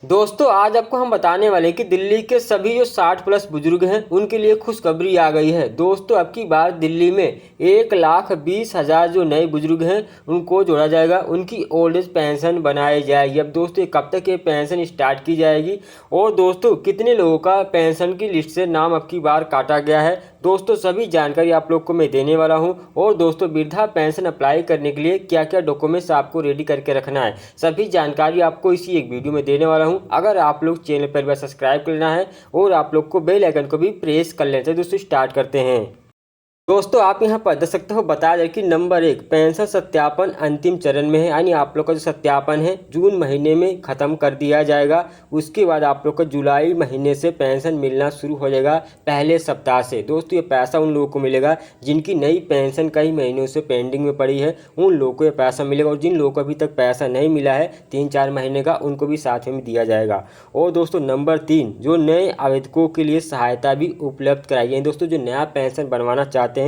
दोस्तों आज आपको हम बताने वाले हैं कि दिल्ली के सभी जो 60 प्लस बुजुर्ग हैं उनके लिए खुशखबरी आ गई है। दोस्तों अब की बार दिल्ली में 1,20,000 जो नए बुजुर्ग हैं उनको जोड़ा जाएगा, उनकी ओल्ड एज पेंशन बनाई जाएगी। अब दोस्तों कब तक ये पेंशन स्टार्ट की जाएगी और दोस्तों कितने लोगों का पेंशन की लिस्ट से नाम अब की बार काटा गया है, दोस्तों सभी जानकारी आप लोग को मैं देने वाला हूं। और दोस्तों वृद्धा पेंशन अप्लाई करने के लिए क्या क्या डॉक्यूमेंट्स आपको रेडी करके रखना है, सभी जानकारी आपको इसी एक वीडियो में देने वाला हूं। अगर आप लोग चैनल पर सब्सक्राइब करना है और आप लोग को बेल आइकन को भी प्रेस कर लेना चाहिए। दोस्तों स्टार्ट करते हैं। दोस्तों आप यहां पर देख सकते हो बता दें कि नंबर 1 पेंशन सत्यापन अंतिम चरण में है, यानी आप लोग का जो सत्यापन है जून महीने में ख़त्म कर दिया जाएगा। उसके बाद आप लोग को जुलाई महीने से पेंशन मिलना शुरू हो जाएगा पहले सप्ताह से। दोस्तों ये पैसा उन लोगों को मिलेगा जिनकी नई पेंशन कई महीनों से पेंडिंग में पड़ी है, उन लोगों को ये पैसा मिलेगा। और जिन लोगों को अभी तक पैसा नहीं मिला है 3-4 महीने का, उनको भी साथ में दिया जाएगा। और दोस्तों नंबर 3 जो नए आवेदकों के लिए सहायता भी उपलब्ध कराई गई। दोस्तों जो नया पेंशन बनवाना चाहते हैं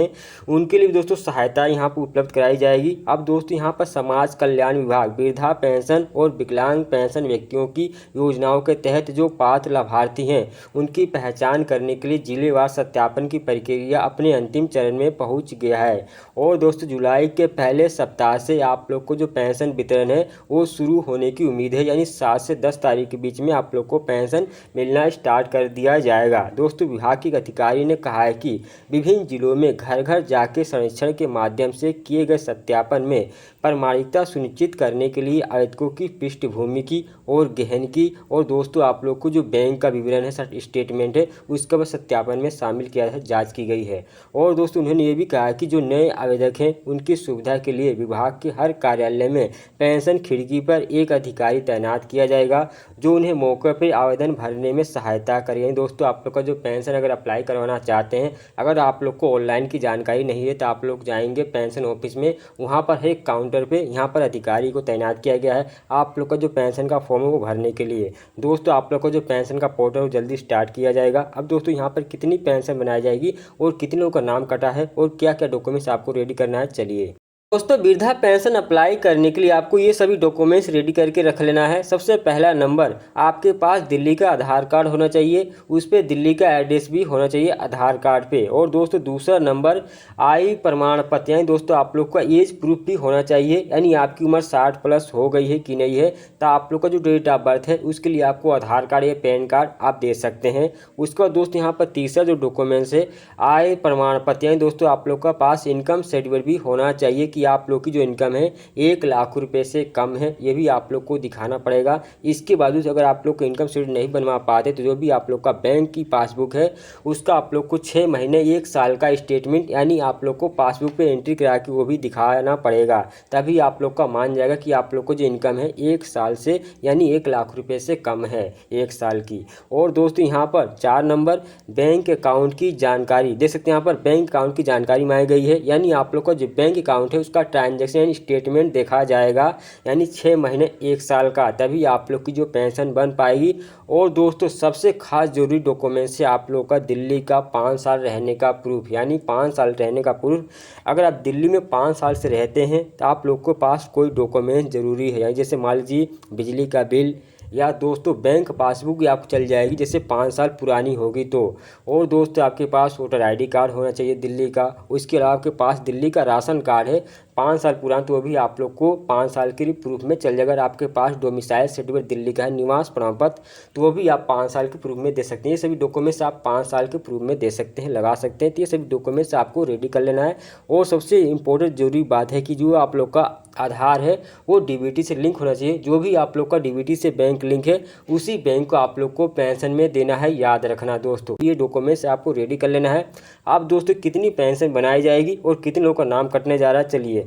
उनके लिए दोस्तों सहायता यहां पर उपलब्ध कराई जाएगी। अब दोस्तों यहां पर समाज कल्याण विभाग वृद्धा पेंशन और विकलांग पेंशन व्यक्तियों की योजनाओं के तहत जो पात्र लाभार्थी हैं उनकी पहचान करने के लिए जिलेवार सत्यापन की प्रक्रिया अपने अंतिम चरण में पहुंच गया है। और दोस्तों जुलाई के पहले सप्ताह से आप लोग को जो पेंशन वितरण है वो शुरू होने की उम्मीद है, यानी 7 से 10 तारीख के बीच में आप लोग को पेंशन मिलना स्टार्ट कर दिया जाएगा। दोस्तों विभाग के अधिकारी ने कहा है कि विभिन्न जिलों में घर घर जाके सर्वेक्षण के माध्यम से किए गए सत्यापन में प्रामाणिकता सुनिश्चित करने के लिए आवेदकों की पृष्ठभूमि की और गहन की और दोस्तों आप लोग को जो बैंक का विवरण है स्टेटमेंट है उसका भी सत्यापन में शामिल किया है, जांच की गई है। और दोस्तों उन्होंने ये भी कहा कि जो नए आवेदक हैं उनकी सुविधा के लिए विभाग के हर कार्यालय में पेंशन खिड़की पर एक अधिकारी तैनात किया जाएगा जो उन्हें मौके पर आवेदन भरने में सहायता करेंगे। दोस्तों आप लोग का जो पेंशन अगर अप्लाई करवाना चाहते हैं, अगर आप लोग को ऑनलाइन की जानकारी नहीं है तो आप लोग जाएंगे पेंशन ऑफिस में, वहां पर है काउंटर पे यहाँ पर अधिकारी को तैनात किया गया है आप लोग का जो पेंशन का फॉर्म है वो भरने के लिए। दोस्तों आप लोग का जो पेंशन का पोर्टल वो जल्दी स्टार्ट किया जाएगा। अब दोस्तों यहाँ पर कितनी पेंशन बनाई जाएगी और कितने लोगों का नाम कटा है और क्या क्या डॉक्यूमेंट्स आपको रेडी करना है, चलिए। दोस्तों वृद्धा पेंशन अप्लाई करने के लिए आपको ये सभी डॉक्यूमेंट्स रेडी करके रख लेना है। सबसे पहला नंबर, आपके पास दिल्ली का आधार कार्ड होना चाहिए, उस पर दिल्ली का एड्रेस भी होना चाहिए आधार कार्ड पे। और दोस्तों दूसरा नंबर, आयु प्रमाण पत्र, यानी दोस्तों आप लोग का एज प्रूफ भी होना चाहिए, यानी आपकी उम्र 60 प्लस हो गई है कि नहीं है। तो आप लोग का जो डेट ऑफ बर्थ है उसके लिए आपको आधार कार्ड या पैन कार्ड आप दे सकते हैं। उसके बाद दोस्तों यहाँ पर तीसरा जो डॉक्यूमेंट्स है आय प्रमाण पत्र, यानी दोस्तों आप लोग का पास इनकम सर्टिफिकेट भी होना चाहिए कि आप लोग की जो इनकम है 1 लाख रुपए से कम है, ये भी आप लोग को दिखाना पड़ेगा। इसके बावजूद अगर आप लोग को इनकम सर्टिफिकेट नहीं बनवा पाते तो जो भी आप लोग का बैंक की पासबुक है उसका आप लोग को 6 महीने 1 साल का स्टेटमेंट, यानी आप लोग को पासबुक पे एंट्री करा के वो भी दिखाना पड़ेगा, तभी आप लोग का मान जाएगा कि आप लोग को जो इनकम है 1 साल से यानी 1 लाख रुपए से कम है 1 साल की। और दोस्तों यहाँ पर 4 नंबर, बैंक अकाउंट की जानकारी देख सकते हैं। यहाँ पर बैंक अकाउंट की जानकारी मांगी गई है, यानी आप लोग का जो बैंक अकाउंट है उसका ट्रांजैक्शन स्टेटमेंट देखा जाएगा, यानी 6 महीने 1 साल का, तभी आप लोग की जो पेंशन बन पाएगी। और दोस्तों सबसे खास जरूरी डॉक्यूमेंट से आप लोग का दिल्ली का 5 साल रहने का प्रूफ, यानी 5 साल रहने का प्रूफ। अगर आप दिल्ली में 5 साल से रहते हैं तो आप लोग के पास कोई डॉक्यूमेंट जरूरी है, यानी जैसे मान लीजिए बिजली का बिल या दोस्तों बैंक पासबुक आपको चल जाएगी जैसे 5 साल पुरानी होगी तो। और दोस्तों आपके पास वोटर आईडी कार्ड होना चाहिए दिल्ली का। उसके अलावा आपके पास दिल्ली का राशन कार्ड है 5 साल पुराना तो वो भी आप लोग को 5 साल के प्रूफ में चल जाएगा। अगर आपके पास डोमिसाइल सर्टिफिकेट दिल्ली का है, निवास प्रमाण पत्र, तो वो भी आप 5 साल के प्रूफ में दे सकते हैं। ये सभी डॉक्यूमेंट्स आप 5 साल के प्रूफ में दे सकते हैं, लगा सकते हैं। तो ये सभी डॉक्यूमेंट्स आपको रेडी कर लेना है। और सबसे इम्पोर्टेंट जरूरी बात है कि जो आप लोग का आधार है वो डीबीटी से लिंक होना चाहिए। जो भी आप लोग का डीबीटी से बैंक लिंक है उसी बैंक को आप लोग को पेंशन में देना है, याद रखना दोस्तों। ये डॉक्यूमेंट्स आपको रेडी कर लेना है। अब दोस्तों कितनी पेंशन बनाई जाएगी और कितने लोगों का नाम कटने जा रहा है, चलिए।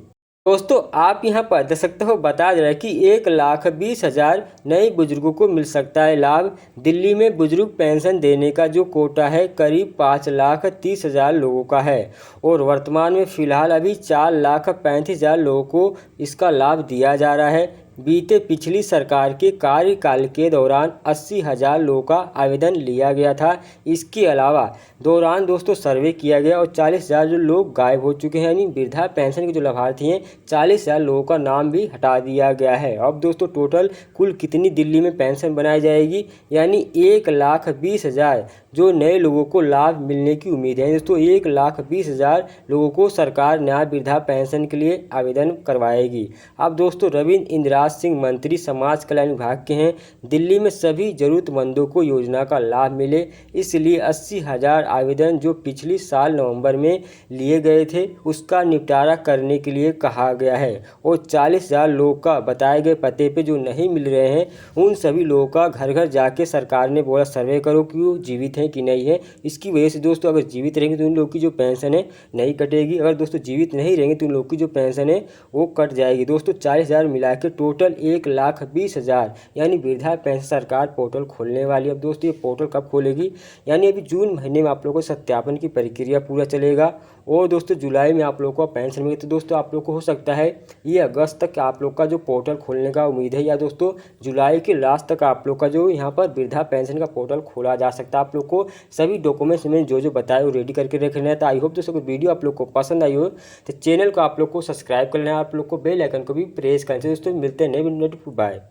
दोस्तों आप यहाँ पर देख सकते हो बता दे रहा है कि 1,20,000 नए बुजुर्गों को मिल सकता है लाभ। दिल्ली में बुजुर्ग पेंशन देने का जो कोटा है करीब 5,30,000 लोगों का है और वर्तमान में फिलहाल अभी 4,35,000 लोगों को इसका लाभ दिया जा रहा है। बीते पिछली सरकार के कार्यकाल के दौरान 80,000 लोगों का आवेदन लिया गया था। इसके अलावा दौरान दोस्तों सर्वे किया गया और 40,000 जो लोग गायब हो चुके हैं, यानी वृद्धा पेंशन के जो लाभार्थी हैं 40,000 लोगों का नाम भी हटा दिया गया है। अब दोस्तों टोटल कुल कितनी दिल्ली में पेंशन बनाई जाएगी, यानी 1,20,000 जो नए लोगों को लाभ मिलने की उम्मीद है। दोस्तों 1,20,000 लोगों को सरकार नया वृद्धा पेंशन के लिए आवेदन करवाएगी। अब दोस्तों रविंद्र इंदिरा सिंह मंत्री समाज कल्याण विभाग के हैं। दिल्ली में सभी जरूरतमंदों को योजना का लाभ मिले, इसलिए 80,000 आवेदन जो पिछली साल नवंबर में लिए गए थे उसका निपटारा करने के लिए कहा गया है। और 40,000 लोग का बताए गए पते पे जो नहीं मिल रहे हैं उन सभी लोगों का घर घर जाके सरकार ने बोला सर्वे करो कि वो जीवित हैं कि नहीं है। इसकी वजह से दोस्तों अगर जीवित रहेंगे तो उन लोगों की जो पेंशन है नहीं कटेगी, अगर दोस्तों जीवित नहीं रहेंगे तो उन लोगों की जो पेंशन है वो कट जाएगी। दोस्तों 40,000 मिला के टोटल 1,20,000 यानी वृद्धा पेंशन सरकार पोर्टल खोलने वाली है। अब दोस्तों ये पोर्टल कब खोलेगी, यानी अभी जून महीने में आप लोगों को सत्यापन की प्रक्रिया पूरा चलेगा और दोस्तों जुलाई में आप लोगों को पेंशन मिलेगी। तो दोस्तों आप लोग को हो सकता है ये अगस्त तक आप लोग का जो पोर्टल खोलने का उम्मीद है, या दोस्तों जुलाई के लास्ट तक आप लोग का जो यहाँ पर वृद्धा पेंशन का पोर्टल खोला जा सकता है। आप लोग को सभी डॉक्यूमेंट्स में जो बताए वो रेडी करके रखना है। तो आई होप दोस्तों अगर वीडियो आप लोग को पसंद आई हो तो चैनल को आप लोग को सब्सक्राइब कर लेना है, आप लोग को बेल आइकन को भी प्रेस करना है। दोस्तों मिलते हैं नए वीडियो, बाय।